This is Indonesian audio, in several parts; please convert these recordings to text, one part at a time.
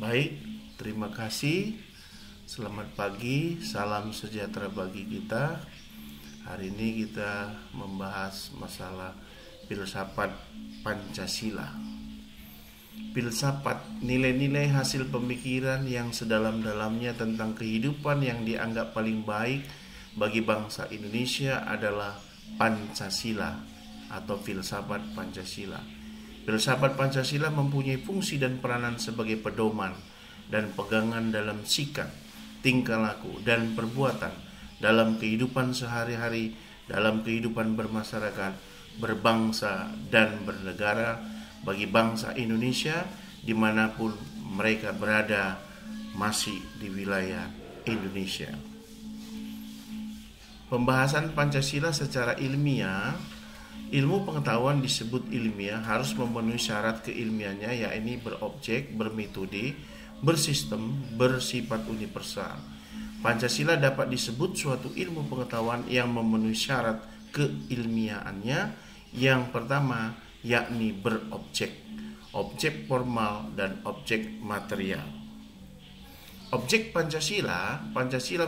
Baik, terima kasih. Selamat pagi, salam sejahtera bagi kita. Hari ini kita membahas masalah filsafat Pancasila. Filsafat, nilai-nilai hasil pemikiran yang sedalam-dalamnya tentang kehidupan yang dianggap paling baik bagi bangsa Indonesia adalah Pancasila atau filsafat Pancasila. Filsafat Pancasila mempunyai fungsi dan peranan sebagai pedoman dan pegangan dalam sikap, tingkah laku, dan perbuatan dalam kehidupan sehari-hari, dalam kehidupan bermasyarakat, berbangsa, dan bernegara bagi bangsa Indonesia dimanapun mereka berada masih di wilayah Indonesia. Pembahasan Pancasila secara ilmiah. Ilmu pengetahuan disebut ilmiah harus memenuhi syarat keilmiannya, yakni berobjek, bermetode, bersistem, bersifat universal. Pancasila dapat disebut suatu ilmu pengetahuan yang memenuhi syarat keilmiaannya. Yang pertama, yakni berobjek, objek formal dan objek material. Objek Pancasila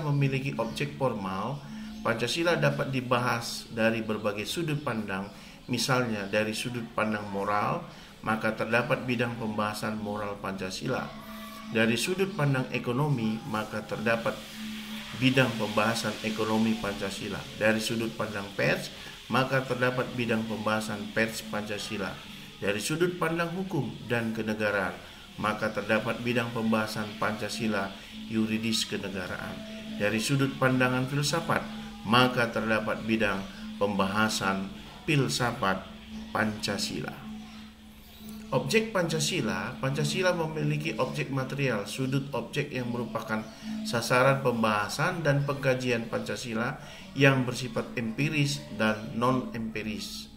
memiliki objek formal. Pancasila dapat dibahas dari berbagai sudut pandang, misalnya dari sudut pandang moral, maka terdapat bidang pembahasan moral Pancasila. Dari sudut pandang ekonomi, maka terdapat bidang pembahasan ekonomi Pancasila. Dari sudut pandang pers, maka terdapat bidang pembahasan pers Pancasila. Dari sudut pandang hukum dan kenegaraan, maka terdapat bidang pembahasan Pancasila yuridis kenegaraan. Dari sudut pandangan filsafat, maka terdapat bidang pembahasan filsafat Pancasila. Objek Pancasila memiliki objek material, sudut objek yang merupakan sasaran pembahasan dan pengkajian Pancasila yang bersifat empiris dan non-empiris.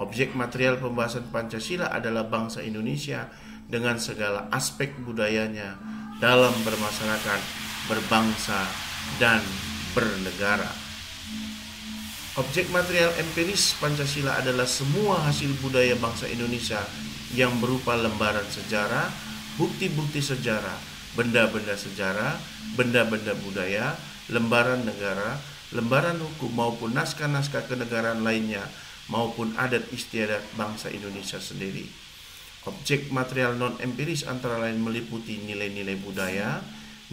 Objek material pembahasan Pancasila adalah bangsa Indonesia dengan segala aspek budayanya dalam bermasyarakat, berbangsa, dan bernegara. Objek material empiris Pancasila adalah semua hasil budaya bangsa Indonesia yang berupa lembaran sejarah, bukti-bukti sejarah, benda-benda sejarah, benda-benda budaya, lembaran negara, lembaran hukum maupun naskah-naskah kenegaraan lainnya maupun adat istiadat bangsa Indonesia sendiri. Objek material non-empiris antara lain meliputi nilai-nilai budaya,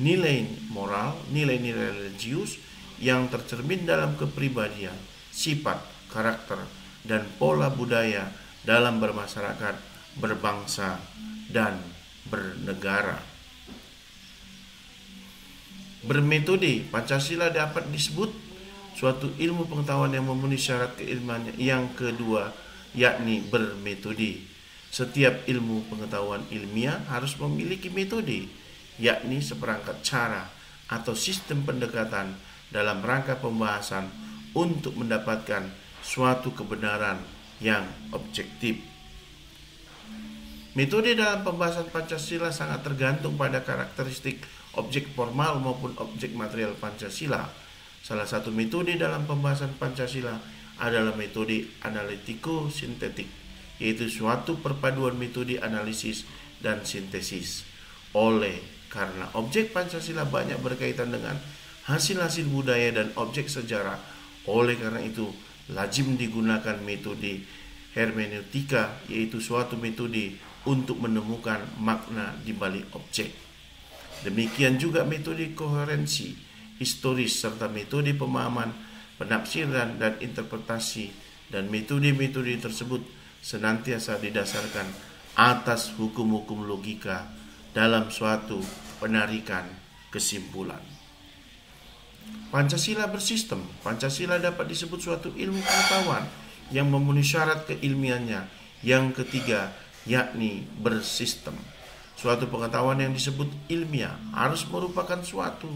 nilai moral, nilai-nilai religius yang tercermin dalam kepribadian, sifat, karakter, dan pola budaya dalam bermasyarakat, berbangsa, dan bernegara. Bermetode, Pancasila dapat disebut suatu ilmu pengetahuan yang memenuhi syarat keilmuannya. Yang kedua, yakni bermetode. Setiap ilmu pengetahuan ilmiah harus memiliki metode, yakni seperangkat cara atau sistem pendekatan dalam rangka pembahasan untuk mendapatkan suatu kebenaran yang objektif. Metode dalam pembahasan Pancasila sangat tergantung pada karakteristik objek formal maupun objek material Pancasila. Salah satu metode dalam pembahasan Pancasila adalah metode analitiko-sintetik, yaitu suatu perpaduan metode analisis dan sintesis. Karena objek Pancasila banyak berkaitan dengan hasil-hasil budaya dan objek sejarah, oleh karena itu lazim digunakan metode hermeneutika, yaitu suatu metode untuk menemukan makna di balik objek. Demikian juga metode koherensi historis serta metode pemahaman, penafsiran, dan interpretasi, dan metode-metode tersebut senantiasa didasarkan atas hukum-hukum logika dalam suatu penarikan kesimpulan. Pancasila bersistem. Pancasila dapat disebut suatu ilmu pengetahuan yang memenuhi syarat keilmiannya. Yang ketiga, yakni bersistem. Suatu pengetahuan yang disebut ilmiah harus merupakan suatu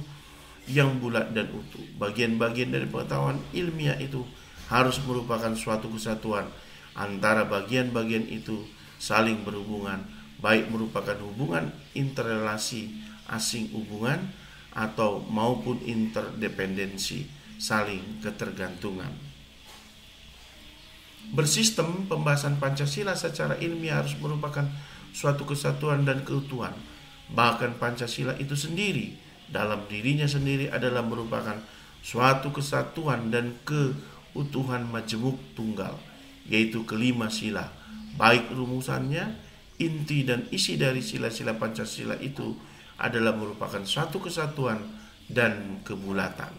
yang bulat dan utuh. Bagian-bagian dari pengetahuan ilmiah itu harus merupakan suatu kesatuan antara bagian-bagian itu saling berhubungan, baik merupakan hubungan interrelasi asing hubungan atau maupun interdependensi saling ketergantungan. Bersistem, pembahasan Pancasila secara ilmiah harus merupakan suatu kesatuan dan keutuhan. Bahkan Pancasila itu sendiri dalam dirinya sendiri adalah merupakan suatu kesatuan dan keutuhan majemuk tunggal, yaitu kelima sila. Baik rumusannya, inti dan isi dari sila-sila Pancasila itu adalah merupakan suatu kesatuan dan kebulatan.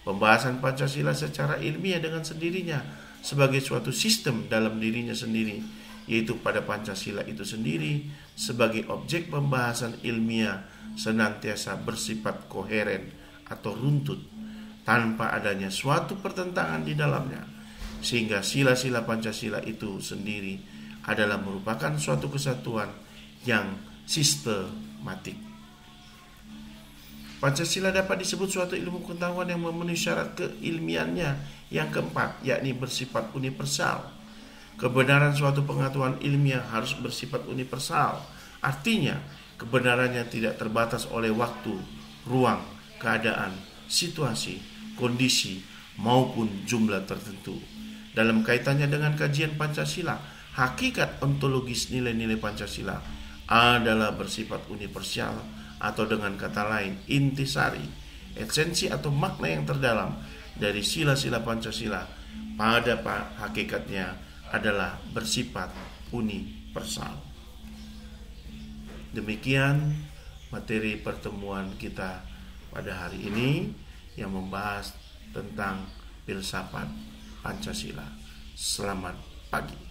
Pembahasan Pancasila secara ilmiah dengan sendirinya sebagai suatu sistem dalam dirinya sendiri, yaitu pada Pancasila itu sendiri sebagai objek pembahasan ilmiah senantiasa bersifat koheren atau runtut tanpa adanya suatu pertentangan di dalamnya, sehingga sila-sila Pancasila itu sendiri adalah merupakan suatu kesatuan yang sistematik. Pancasila dapat disebut suatu ilmu pengetahuan yang memenuhi syarat keilmiannya yang keempat, yakni bersifat universal. Kebenaran suatu pengetahuan ilmiah harus bersifat universal. Artinya, kebenarannya tidak terbatas oleh waktu, ruang, keadaan, situasi, kondisi, maupun jumlah tertentu. Dalam kaitannya dengan kajian Pancasila, hakikat ontologis nilai-nilai Pancasila adalah bersifat universal, atau dengan kata lain intisari, esensi atau makna yang terdalam dari sila-sila Pancasila pada hakikatnya adalah bersifat universal. Demikian materi pertemuan kita pada hari ini yang membahas tentang filsafat Pancasila. Selamat pagi.